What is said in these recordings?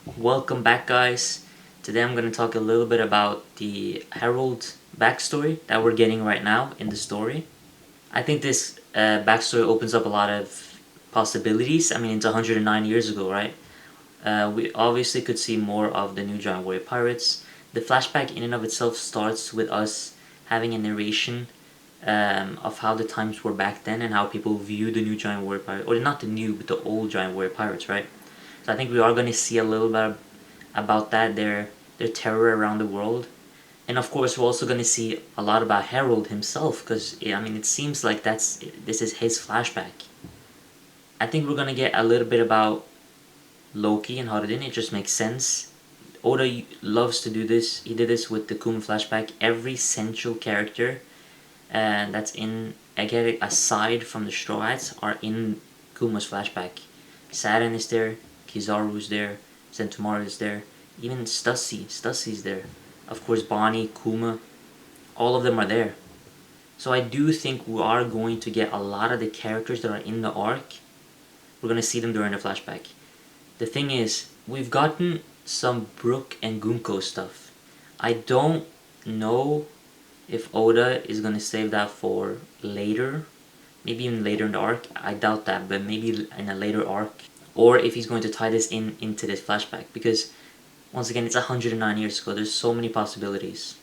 Welcome back, guys. Today I'm going to talk a little bit about the Harald backstory that we're getting right now in the story. I think this backstory opens up a lot of possibilities. I mean, it's 109 years ago, right? We obviously could see more of the new Giant Warrior pirates. The flashback in and of itself starts with us having a narration of how the times were back then and how people view the new Giant Warrior pirates, or not the new, but the old Giant Warrior pirates, right? So I think we are going to see a little bit about that, their terror around the world. And of course, we're also going to see a lot about Harold himself, because I mean, it seems like this is his flashback. I think we're going to get a little bit about Loki and Harden. It just makes sense. Oda loves to do this. He did this with the Kuma flashback. Every central character that's in Egghead, aside from the Straw Hats, are in Kuma's flashback. Saturn is there, Kizaru's there, Sentomaru is there, even Stussy's there. Of course, Bonnie, Kuma, all of them are there. So I do think we are going to get a lot of the characters that are in the arc. We're going to see them during the flashback. The thing is, we've gotten some Brook and Gunko stuff. I don't know if Oda is going to save that for later. Maybe even later in the arc. I doubt that, but maybe in a later arc. Or if he's going to tie this into this flashback. Because, once again, it's 109 years ago. There's so many possibilities.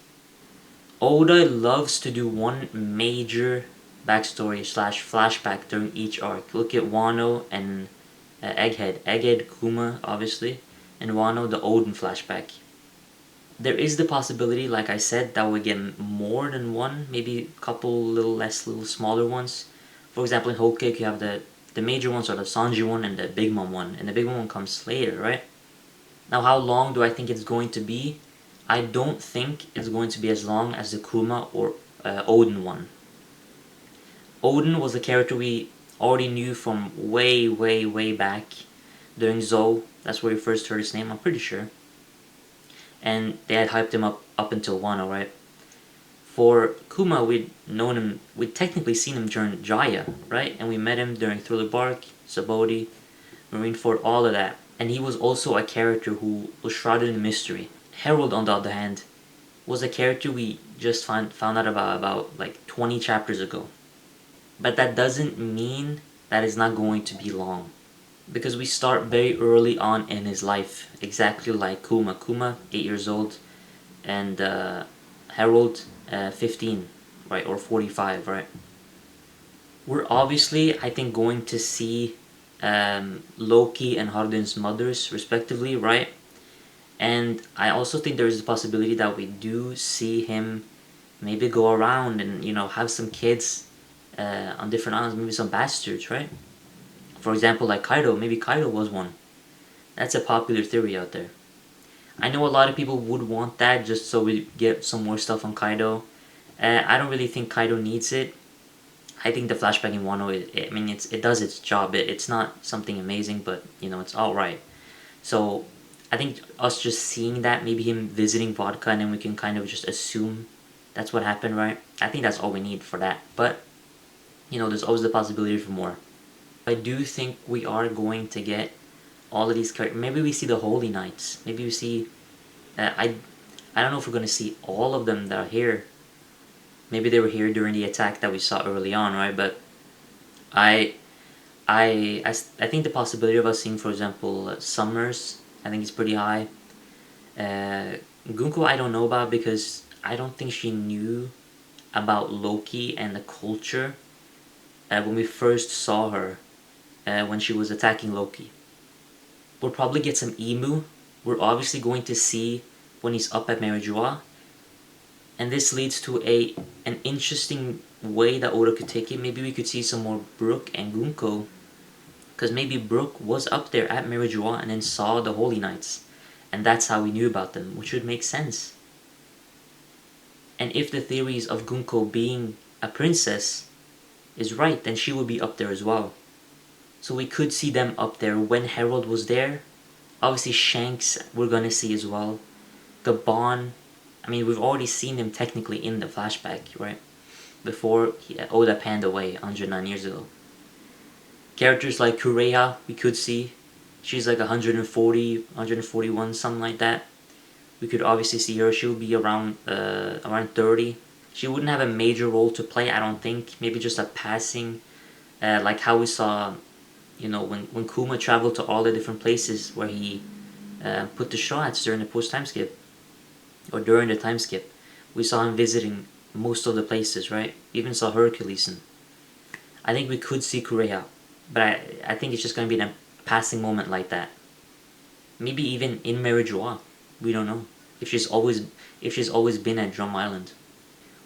Oda loves to do one major backstory slash flashback during each arc. Look at Wano and Egghead. Egghead, Kuma, obviously, and Wano, the Odin flashback. There is the possibility, like I said, that we get more than one, maybe a couple little smaller ones. For example, in Whole Cake, you have the major ones are the Sanji one and the Big Mom one, and the Big Mom one comes later, right? Now, how long do I think it's going to be? I don't think it's going to be as long as the Kuma or Odin one. Odin was a character we already knew from way back during Zou. That's where we first heard his name, I'm pretty sure. And they had hyped him up until Wano, right? For Kuma, we'd technically seen him during Jaya, right? And we met him during Thriller Bark, Saboti, Marineford, all of that. And he was also a character who was shrouded in mystery. Harold, on the other hand, was a character we just found out about like 20 chapters ago. But that doesn't mean that it's not going to be long. Because we start very early on in his life, exactly like Kuma. Kuma, 8 years old, and Harold, 15, right, or 45, right? We're obviously, I think, going to see Loki and Harden's mothers, respectively, right? And I also think there is a possibility that we do see him maybe go around and, have some kids on different islands, maybe some bastards, right? For example, like Kaido, maybe Kaido was one. That's a popular theory out there. I know a lot of people would want that just so we get some more stuff on Kaido. I don't really think Kaido needs it. I think the flashback in Wano, it does its job. It's not something amazing, but it's all right. So I think us just seeing that, maybe him visiting Vodka, and then we can kind of just assume that's what happened, right? I think that's all we need for that. But there's always the possibility for more. I do think we are going to get all of these characters. Maybe we see the Holy Knights. Maybe we see. I don't know if we're going to see all of them that are here. Maybe they were here during the attack that we saw early on, right? But I I think the possibility of us seeing, for example, Summers, I think is pretty high. Gunko, I don't know about because I don't think she knew about Loki and the culture when we first saw her when she was attacking Loki. We'll probably get some Emu. We're obviously going to see when he's up at Merijua. And this leads to an interesting way that Oda could take it. Maybe we could see some more Brook and Gunko. Because maybe Brook was up there at Merijua and then saw the Holy Knights. And that's how we knew about them, which would make sense. And if the theories of Gunko being a princess is right, then she would be up there as well. So we could see them up there when Harold was there. Obviously Shanks we're gonna see as well. Gabon, I mean we've already seen him technically in the flashback, right? Before Oda panned away 109 years ago. Characters like Kureha we could see. She's like 140, 141, something like that. We could obviously see her. She'll be around 30. She wouldn't have a major role to play, I don't think. Maybe just a passing, like how we saw, when Kuma traveled to all the different places where he put the shots during the post-time skip, or during the time skip. We saw him visiting most of the places, right? We even saw Hercules. And I think we could see Kureha, but I think it's just going to be in a passing moment like that. Maybe even in Mary Joie. We don't know. If she's always been at Drum Island.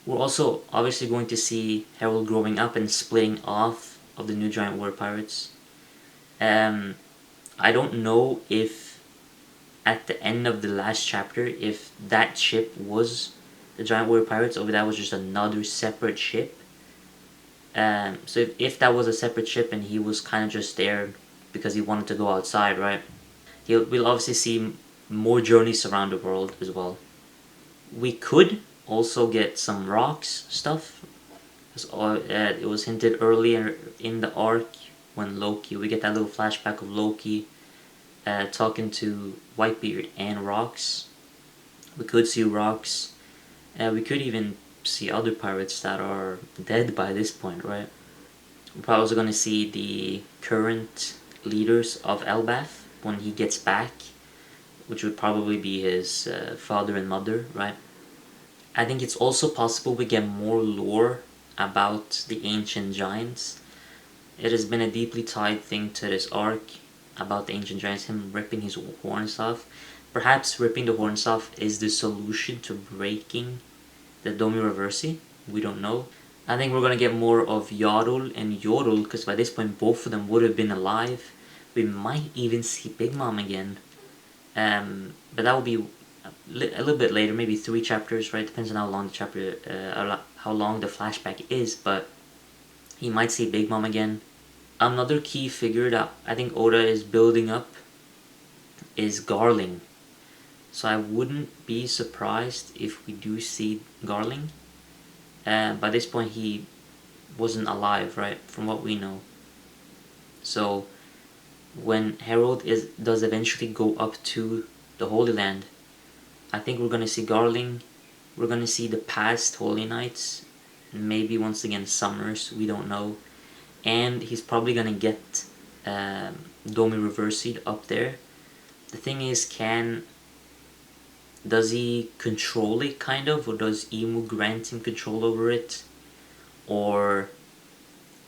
We're also obviously going to see Harold growing up and splitting off of the new Giant Warrior Pirates. I don't know if at the end of the last chapter, if that ship was the Giant Warrior Pirates, or if that was just another separate ship. So if that was a separate ship and he was kind of just there because he wanted to go outside, right? We'll obviously see more journeys around the world as well. We could also get some rocks stuff. It was hinted earlier in the arc when we get that little flashback of Loki talking to Whitebeard and Rocks. We could see Rocks. We could even see other pirates that are dead by this point, right? We're probably also going to see the current leaders of Elbath when he gets back, which would probably be his father and mother, right? I think it's also possible we get more lore about the ancient giants. It has been a deeply tied thing to this arc about the ancient giants, him ripping his horns off. Perhaps ripping the horns off is the solution to breaking the Domi Reversi. We don't know. I think we're going to get more of Yarul and Yorul, because by this point both of them would have been alive. We might even see Big Mom again. But that will be a little bit later, maybe 3 chapters, right? Depends on how long how long the flashback is, but he might see Big Mom again. Another key figure that I think Oda is building up is Garling. So I wouldn't be surprised if we do see Garling. By this point he wasn't alive, right? From what we know. So when Harold does eventually go up to the Holy Land, I think we're gonna see Garling. We're gonna see the past Holy Knights. Maybe once again Summers. We don't know. And he's probably gonna get Domi Reversied up there. The thing is, does he control it kind of, or does Imu grant him control over it, or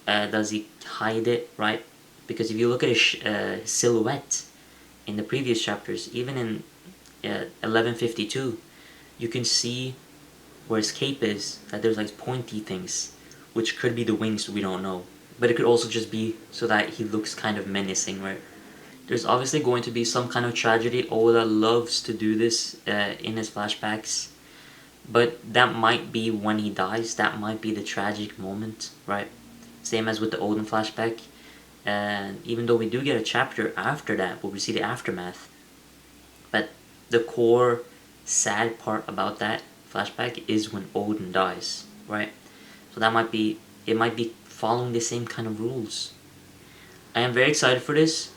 does he hide it, right? Because if you look at his silhouette in the previous chapters, even in 1152, you can see where his cape is, that there's like pointy things, which could be the wings, we don't know. But it could also just be so that he looks kind of menacing, right? There's obviously going to be some kind of tragedy. Oda loves to do this in his flashbacks. But that might be when he dies. That might be the tragic moment, right? Same as with the Odin flashback. And even though we do get a chapter after that where we see the aftermath. But the core sad part about that flashback is when Odin dies, right? So it might be following the same kind of rules. I am very excited for this.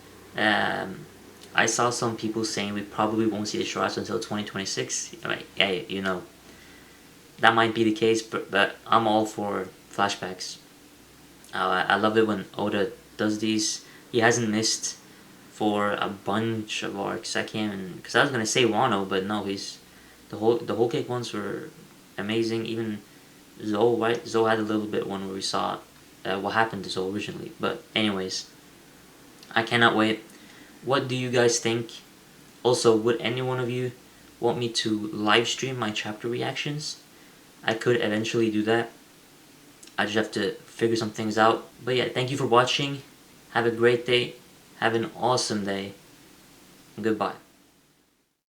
I saw some people saying we probably won't see the Shirats until 2026. Like, hey, that might be the case, but I'm all for flashbacks. I love it when Oda does these. He hasn't missed for a bunch of arcs. I can't, because I was gonna say Wano, but no, the whole cake ones were amazing. Even Zoe, right? Zoe had a little bit one where we saw what happened to Zoe originally. But anyways, I cannot wait. What do you guys think? Also, would any one of you want me to live stream my chapter reactions? I could eventually do that. I just have to figure some things out. But yeah, thank you for watching. Have a great day. Have an awesome day. Goodbye.